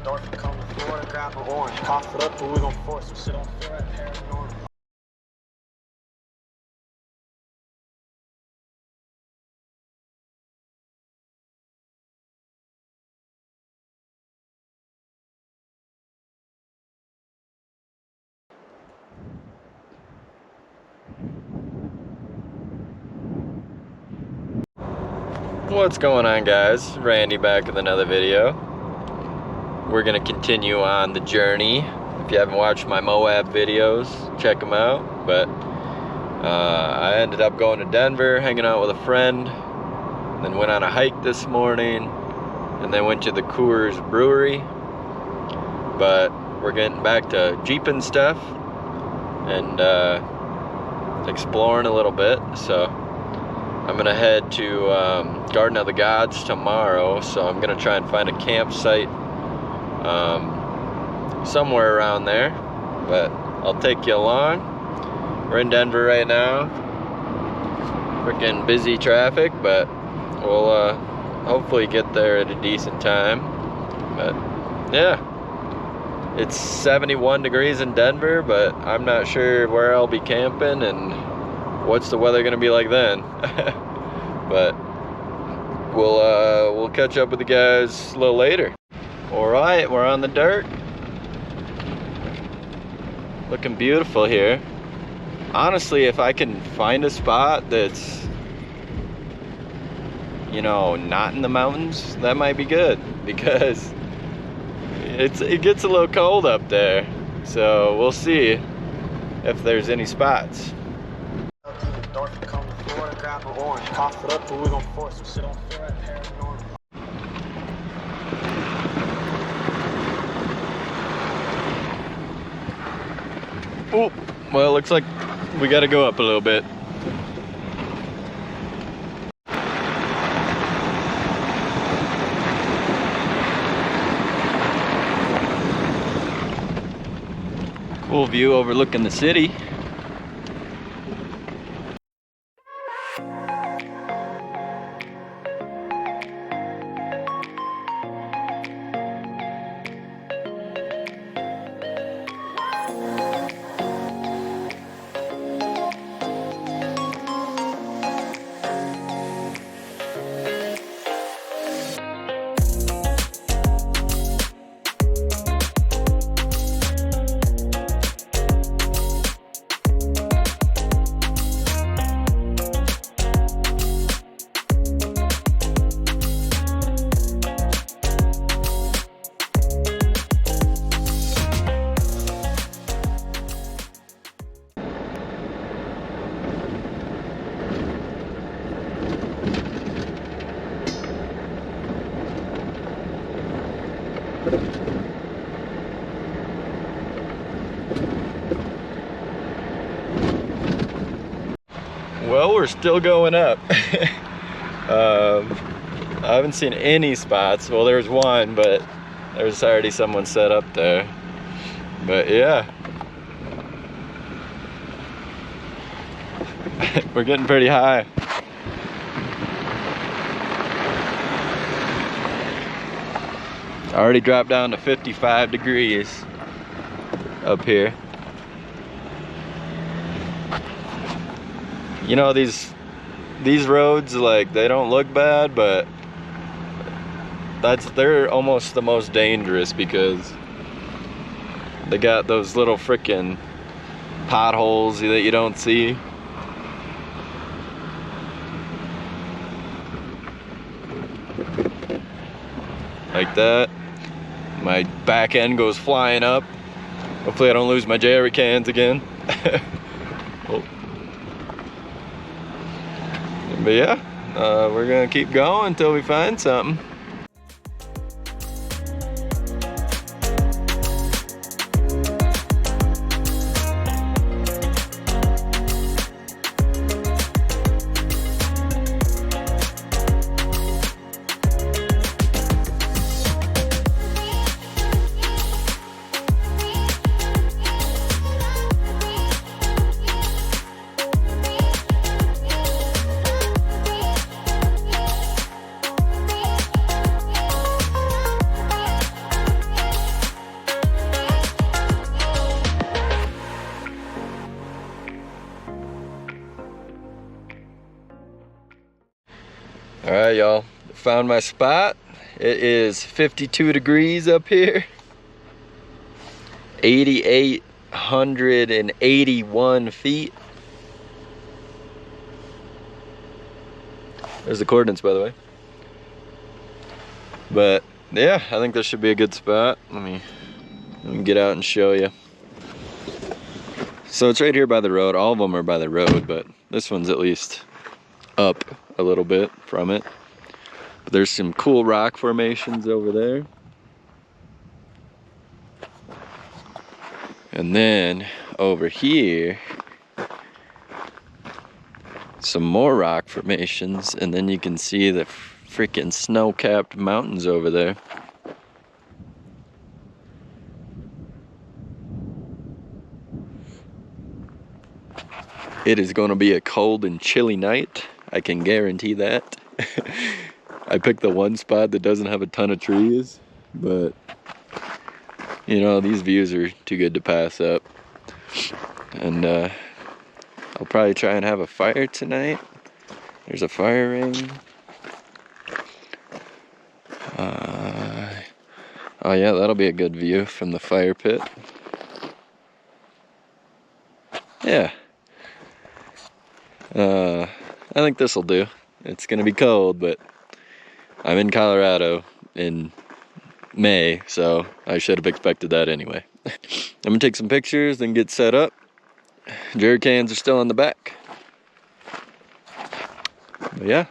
endorphin come to Florida, grab an orange, cough it up, but we gon' force some shit on feel right paranormal. What's going on, guys? Randy back with another video. We're gonna continue on the journey. If you haven't watched my Moab videos, check them out. But I ended up going to Denver, hanging out with a friend, then went on a hike this morning, and then went to the Coors Brewery. But we're getting back to Jeeping stuff and exploring a little bit. So I'm gonna head to Garden of the Gods tomorrow, so I'm gonna try and find a campsite somewhere around there, but I'll take you along. We're in Denver right now. Freaking busy traffic, but we'll hopefully get there at a decent time. But yeah, it's 71 degrees in Denver, but I'm not sure where I'll be camping and what's the weather gonna be like then. But we'll catch up with the guys a little later. All right, we're on the dirt. Looking beautiful here. Honestly, if I can find a spot that's, you know, not in the mountains, that might be good, because it gets a little cold up there. So we'll see if there's any spots. Endorphin come to Florida, grab an orange, cough it up, but we gon' force some shit on feel right paranormal. Oh, well, it looks like we gotta go up a little bit. Cool view overlooking the city. Well, we're still going up. I haven't seen any spots. Well, there's one, but there's already someone set up there. But yeah, we're getting pretty high. I already dropped down to 55 degrees up here. You know, these roads, like, they don't look bad, but they're almost the most dangerous, because they got those little frickin' potholes that you don't see. Like that. My back end goes flying up. Hopefully I don't lose my jerry cans again. Oh. But yeah, we're gonna keep going until we find something. All right, y'all, found my spot. It is 52 degrees up here. 8,881 feet. There's the coordinates, by the way. But yeah, I think this should be a good spot. Let me get out and show you. So it's right here by the road. All of them are by the road, but this one's at least up a little bit from it. But there's some cool rock formations over there. And then over here, some more rock formations, and then you can see the freaking snow-capped mountains over there. It is going to be a cold and chilly night, I can guarantee that. I picked the one spot that doesn't have a ton of trees, but you know, these views are too good to pass up. And I'll probably try and have a fire tonight. There's a fire ring. Oh yeah, that'll be a good view from the fire pit. Yeah. I think this'll do. It's gonna be cold, but I'm in Colorado in May, so I should have expected that anyway. I'm gonna take some pictures, then get set up. Jerry cans are still in the back. But yeah.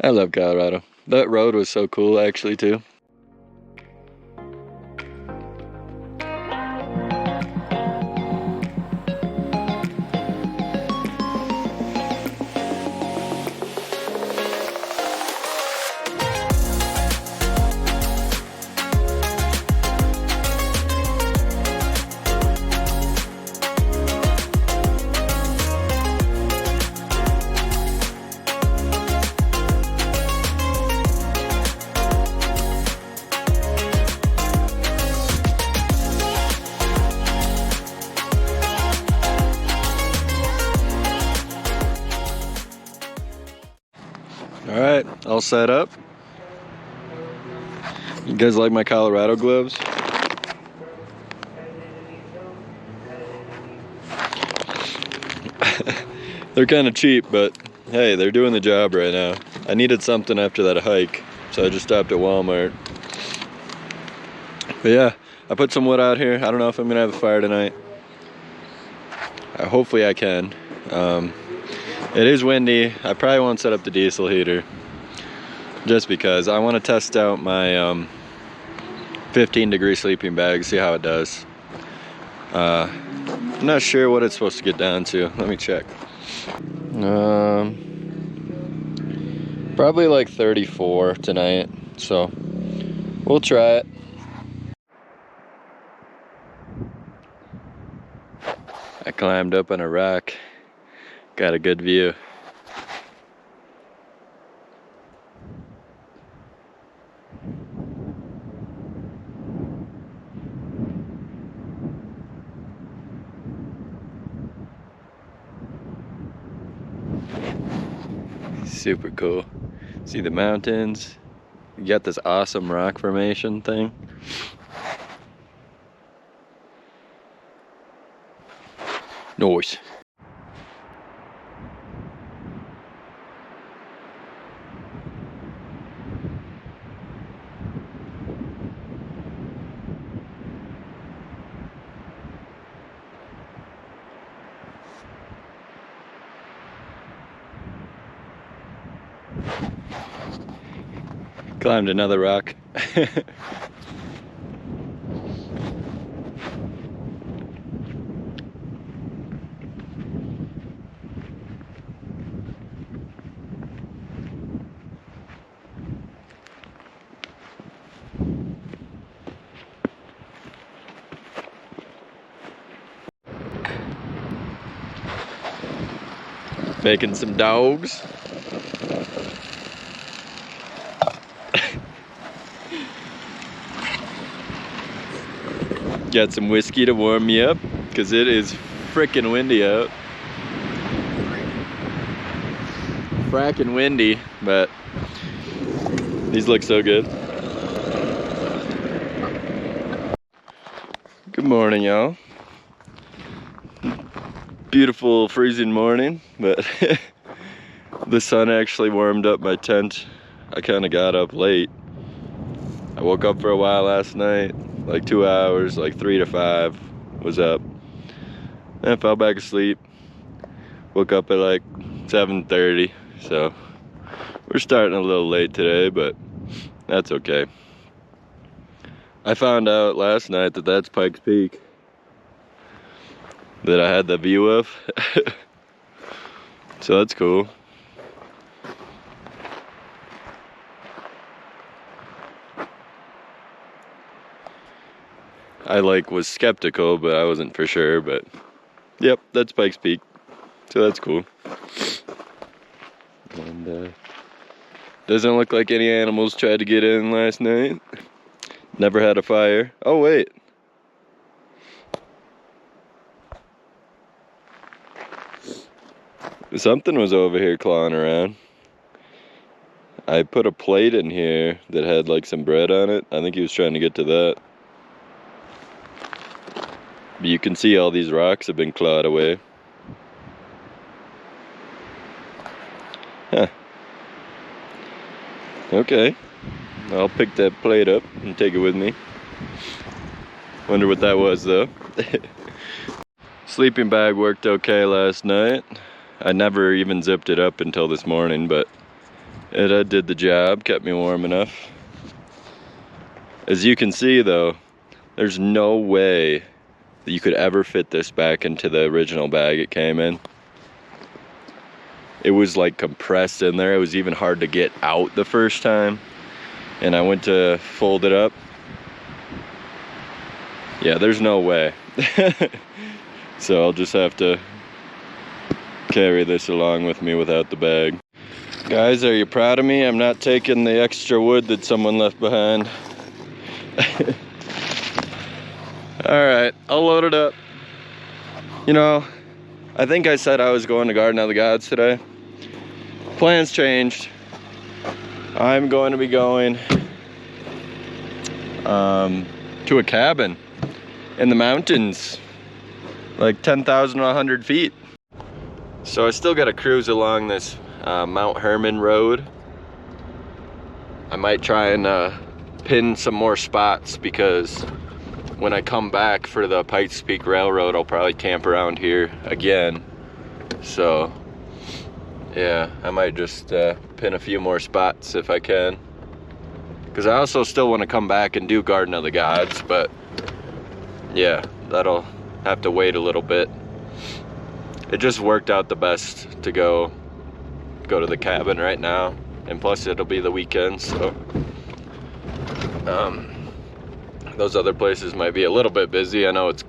I love Colorado. That road was so cool actually too. All right, all set up. You guys like my Colorado gloves? They're kind of cheap, but hey, they're doing the job right now. I needed something after that hike, so I just stopped at Walmart. But yeah, I put some wood out here. I don't know if I'm gonna have a fire tonight. Hopefully I can. It is windy. I probably won't set up the diesel heater just because I want to test out my 15-degree sleeping bag, see how it does. I'm not sure what it's supposed to get down to. Let me check. Probably like 34 tonight, so we'll try it. I climbed up on a rock. Got a good view. Super cool. See the mountains. You got this awesome rock formation thing. Nice. Climbed another rock. Making some dogs. Got some whiskey to warm me up because it is freaking windy out. fracking windy, but these look so good. Good morning, y'all. Beautiful freezing morning, but the sun actually warmed up my tent. I kind of got up late. I woke up for a while last night, like 2 hours, like 3 to 5 was up. And I fell back asleep. Woke up at like 7:30, so we're starting a little late today, but that's okay. I found out last night that that's Pikes Peak that I had the view of. So that's cool. I was skeptical, but I wasn't for sure, but yep, that's Pikes Peak. So that's cool. And doesn't look like any animals tried to get in last night. Never had a fire. Oh wait. Something was over here clawing around. I put a plate in here that had like some bread on it. I think he was trying to get to that. But you can see all these rocks have been clawed away. Huh. Okay. I'll pick that plate up and take it with me. Wonder what that was though. Sleeping bag worked okay last night. I never even zipped it up until this morning, but it did the job, kept me warm enough. As you can see though, there's no way that you could ever fit this back into the original bag it came in. It was like compressed in there. It was even hard to get out the first time. And I went to fold it up. Yeah, there's no way. So I'll just have to carry this along with me without the bag. Guys, are you proud of me? I'm not taking the extra wood that someone left behind. Alright, I'll load it up. You know, I think I said I was going to Garden of the Gods today. Plans changed. I'm going to be going to a cabin in the mountains, like 10,100 feet. So I still got to cruise along this Mount Herman Road. I might try and pin some more spots because when I come back for the Pikes Peak Railroad, I'll probably camp around here again. So yeah, I might just pin a few more spots if I can. Because I also still want to come back and do Garden of the Gods, but yeah, that'll have to wait a little bit. It just worked out the best to go to the cabin right now, and plus it'll be the weekend, so those other places might be a little bit busy. I know it's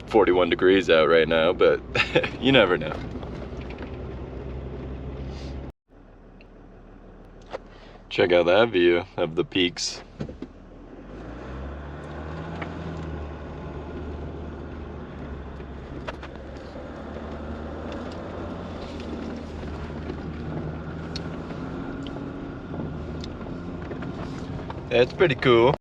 41 degrees out right now, but you never know. Check out that view of the peaks. That's pretty cool.